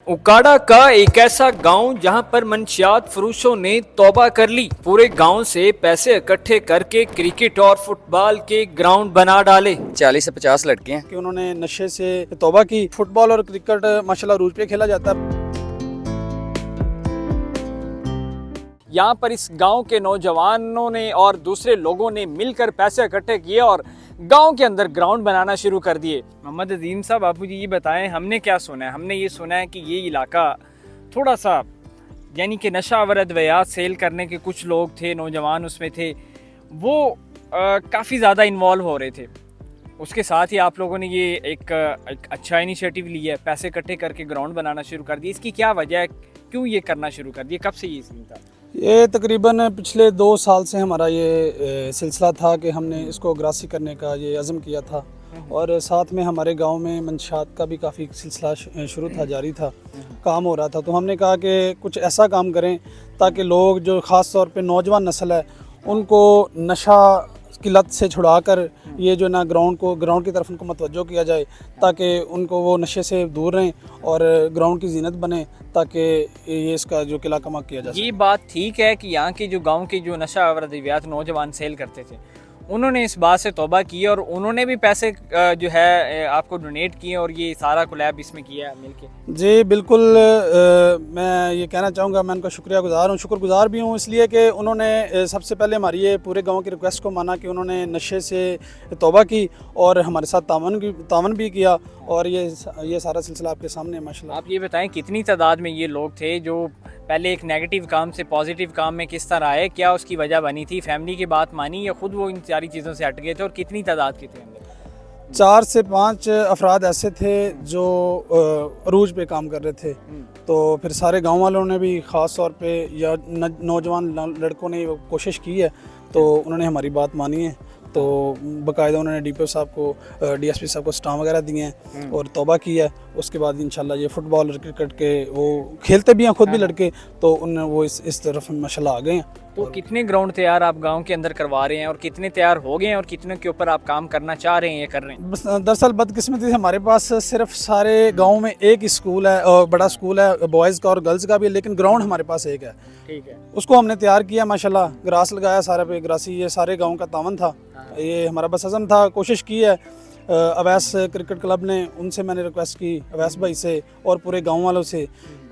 उकाड़ा का एक ऐसा गांव जहां पर मंशियात फरोशों ने तौबा कर ली। पूरे गांव से पैसे इकट्ठे करके क्रिकेट और फुटबॉल के ग्राउंड बना डाले। 40 से 50 लड़के हैं कि उन्होंने नशे से तौबा की। फुटबॉल और क्रिकेट माशाल्लाह रूज पे खेला जाता है। यहाँ पर इस गांव के नौजवानों ने और दूसरे लोगों ने मिलकर पैसे इकट्ठे किए और गांव के अंदर ग्राउंड बनाना शुरू कर दिए। मोहम्मद अजीम साहब, आपू जी ये बताएं, हमने क्या सुना है? हमने ये सुना है कि ये इलाका थोड़ा सा यानी कि नशा व अद्वियात सेल करने के कुछ लोग थे, नौजवान उसमें थे, वो काफ़ी ज़्यादा इन्वॉल्व हो रहे थे। उसके साथ ही आप लोगों ने ये एक अच्छा इनिशिएटिव लिया है, पैसे इकट्ठे करके ग्राउंड बनाना शुरू कर दिया। इसकी क्या वजह है, क्यों ये करना शुरू कर दिया, कब से ये सीन था? ये तकरीबन पिछले 2 साल से हमारा ये सिलसिला था कि हमने इसको ग्रासी करने का ये अज़म किया था। और साथ में हमारे गांव में मंशात का भी काफ़ी सिलसिला शुरू था, जारी था, काम हो रहा था। तो हमने कहा कि कुछ ऐसा काम करें ताकि लोग जो ख़ास तौर पे नौजवान नस्ल है उनको नशा की लत से छुड़ाकर ये जो ना ग्राउंड की तरफ उनको मतवज्जो किया जाए, ताकि उनको वो नशे से दूर रहें और ग्राउंड की जीनत बने, ताकि ये इसका जो किला कमा किया जाए। ये बात ठीक है कि यहाँ के जो गांव के जो नशा और अद्वियात नौजवान सेल करते थे, उन्होंने इस बात से तौबा की और उन्होंने भी पैसे जो है आपको डोनेट किए और ये सारा कोलैब इसमें किया मिलके। जी बिल्कुल, मैं ये कहना चाहूँगा, मैं उनका शुक्रगुज़ार भी हूँ, इसलिए कि उन्होंने सबसे पहले हमारी ये पूरे गांव की रिक्वेस्ट को माना कि उन्होंने नशे से तौबा की और हमारे साथ तावन भी किया। और ये सारा सिलसिला आपके सामने माशाल्लाह। आप ये बताएं कितनी तादाद में ये लोग थे जो पहले एक नेगेटिव काम से पॉजिटिव काम में किस तरह आए, क्या उसकी वजह बनी थी? फैमिली की बात मानी या खुद वो इन सारी चीज़ों से हट गए थे? और कितनी तादाद के थे अंदर? 4 से 5 अफराद ऐसे थे जो अरूज पे काम कर रहे थे। तो फिर सारे गांव वालों ने भी ख़ास तौर पे या नौजवान लड़कों ने कोशिश की है, तो उन्होंने हमारी बात मानी है। तो बाकायदा उन्होंने DPO साहब को, DSP साहब को स्टाम वगैरह दिए हैं और तौबा की है। उसके बाद इंशाल्लाह ये फुटबॉल और क्रिकेट के वो खेलते भी हैं खुद भी लड़के, तो उन वो इस तरफ माशाल्लाह आ गए हैं। तो कितने ग्राउंड तैयार आप गांव के अंदर करवा रहे हैं और कितने तैयार हो गए हैं और कितने के ऊपर आप काम करना चाह रहे हैं, ये कर रहे हैं? बस दरअसल बदकिस्मती से हमारे पास सिर्फ सारे गांव में एक ही स्कूल है, और बड़ा स्कूल है बॉयज़ का और गर्ल्स का भी, लेकिन ग्राउंड हमारे पास एक है। ठीक है। उसको हमने तैयार किया माशाल्लाह, ग्रास लगाया सारे पे, ग्रासी ये सारे गांव का तावन था। ये हमारा बस अज़म था, कोशिश की है अवैस क्रिकेट क्लब ने, उनसे मैंने रिक्वेस्ट की, अवैस भाई से और पूरे गांव वालों से।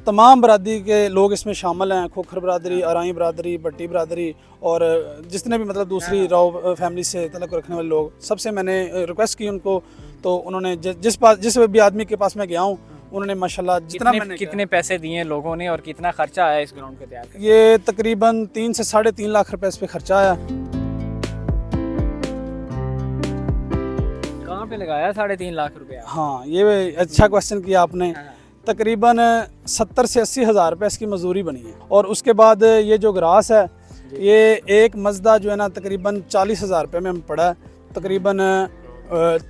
तमाम बरादरी के लोग इसमें शामिल हैं, खोखर बरादरी, आराई बरादरी, भट्टी बरादरी और जितने भी मतलब दूसरी राव फैमिली से तल्लुक़ रखने वाले लोग, सबसे मैंने रिक्वेस्ट की उनको। तो उन्होंने जिस भी आदमी के पास मैं गया हूँ, उन्होंने माशाल्लाह जितना मैंने कितने पैसे दिए लोगों ने और कितना खर्चा आया इस ग्राउंड के तैयार करने? ये तकरीबन 3 से 3.5 लाख रुपए इस पे खर्चा आया। कहाँ पे लगाया 3.5 लाख रुपया? हाँ, ये अच्छा क्वेश्चन किया आपने। तकरीबन 70 से 80 हज़ार रुपये इसकी मजदूरी बनी है। और उसके बाद ये जो ग्रास है, ये एक मजदा जो है ना तकरीबन 40 हज़ार रुपये में पड़ा है। तकरीबन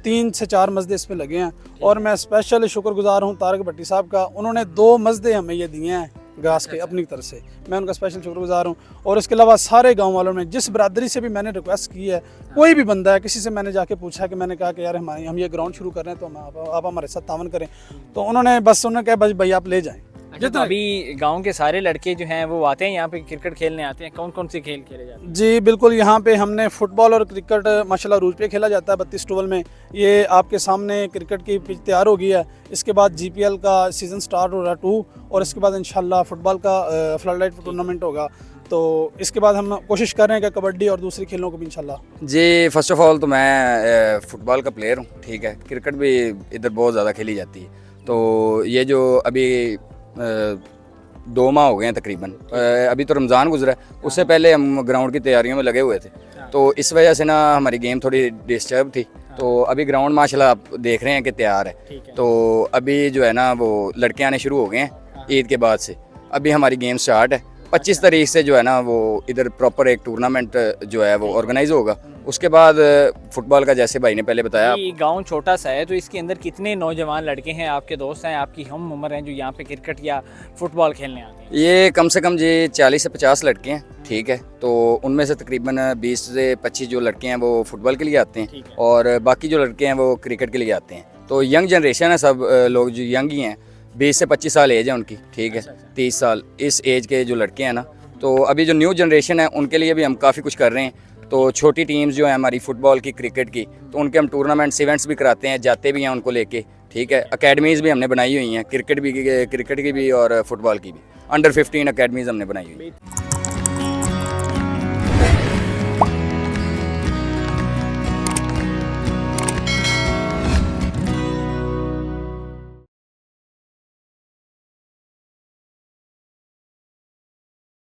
3 से 4 मजदे इस पे लगे हैं। और मैं स्पेशल शुक्रगुजार हूँ तारक भट्टी साहब का, उन्होंने 2 मजदे हमें ये दिए हैं ग्रास के अपनी तरफ से, मैं उनका स्पेशल शुक्रगुजार हूँ। और इसके अलावा सारे गांव वालों ने, जिस बरादरी से भी मैंने रिक्वेस्ट की है, कोई भी बंदा है, किसी से मैंने जाके पूछा कि मैंने कहा कि यार हम ये ग्राउंड शुरू कर रहे हैं, तो आप हमारे साथ तावन करें, तो उन्होंने कहा बस भाई आप ले जाएं। तो अभी गांव के सारे लड़के जो हैं वो आते हैं यहाँ पे क्रिकेट खेलने आते हैं? कौन कौन से खेल खेले जाते हैं? जी बिल्कुल, यहाँ पे हमने फुटबॉल और क्रिकेट माशाल्लाह रूज पे खेला जाता है 32 टोल में। ये आपके सामने क्रिकेट की पिच तैयार हो गई है। इसके बाद GPL का सीज़न स्टार्ट हो रहा है 2, और इसके बाद इंशाल्लाह फुटबॉल का फ्लड लाइट टूर्नामेंट होगा। तो इसके बाद हम कोशिश कर रहे हैं कि कबड्डी और दूसरी खेलों को भी इंशाल्लाह। जी फर्स्ट ऑफ ऑल तो मैं फुटबॉल का प्लेयर हूँ, ठीक है। क्रिकेट भी इधर बहुत ज़्यादा खेली जाती है। तो ये जो अभी 2 माह हो गए हैं तकरीबन, अभी तो रमज़ान गुजरा है, उससे पहले हम ग्राउंड की तैयारियों में लगे हुए थे। तो इस वजह से ना हमारी गेम थोड़ी डिस्टर्ब थी। तो अभी ग्राउंड माशाल्लाह आप देख रहे हैं कि तैयार है। तो अभी जो है ना वो लड़के आने शुरू हो गए हैं ईद के बाद से। अभी हमारी गेम स्टार्ट है। 25 तारीख से जो है ना वो इधर प्रॉपर एक टूर्नामेंट जो है वो ऑर्गेनाइज होगा। उसके बाद फुटबॉल का जैसे भाई ने पहले बताया, गांव छोटा सा है, तो इसके अंदर कितने नौजवान लड़के हैं आपके दोस्त हैं, आपकी हम उम्र हैं, जो यहाँ पे क्रिकेट या फुटबॉल खेलने आते हैं? ये कम से कम जी 40 से 50 लड़के हैं, ठीक है। तो उनमें से तकरीबन 20 से 25 जो लड़के हैं वो फुटबॉल के लिए आते हैं और बाकी जो लड़के हैं वो क्रिकेट के लिए आते हैं। तो यंग जनरेशन है, सब लोग जो यंग ही हैं, 20 से 25 साल एज है उनकी, ठीक है, 30 साल इस एज के जो लड़के हैं ना, तो अभी जो न्यू जनरेशन है उनके लिए भी हम काफ़ी कुछ कर रहे हैं। तो छोटी टीम्स जो है हमारी फुटबॉल की, क्रिकेट की, तो उनके हम टूर्नामेंट्स इवेंट्स भी कराते हैं, जाते भी हैं उनको लेके, ठीक है। अकेडमीज़ भी हमने बनाई हुई हैं, क्रिकेट की भी और फुटबॉल की भी, अंडर 15 अकेडमीज़ हमने बनाई हुई हैं।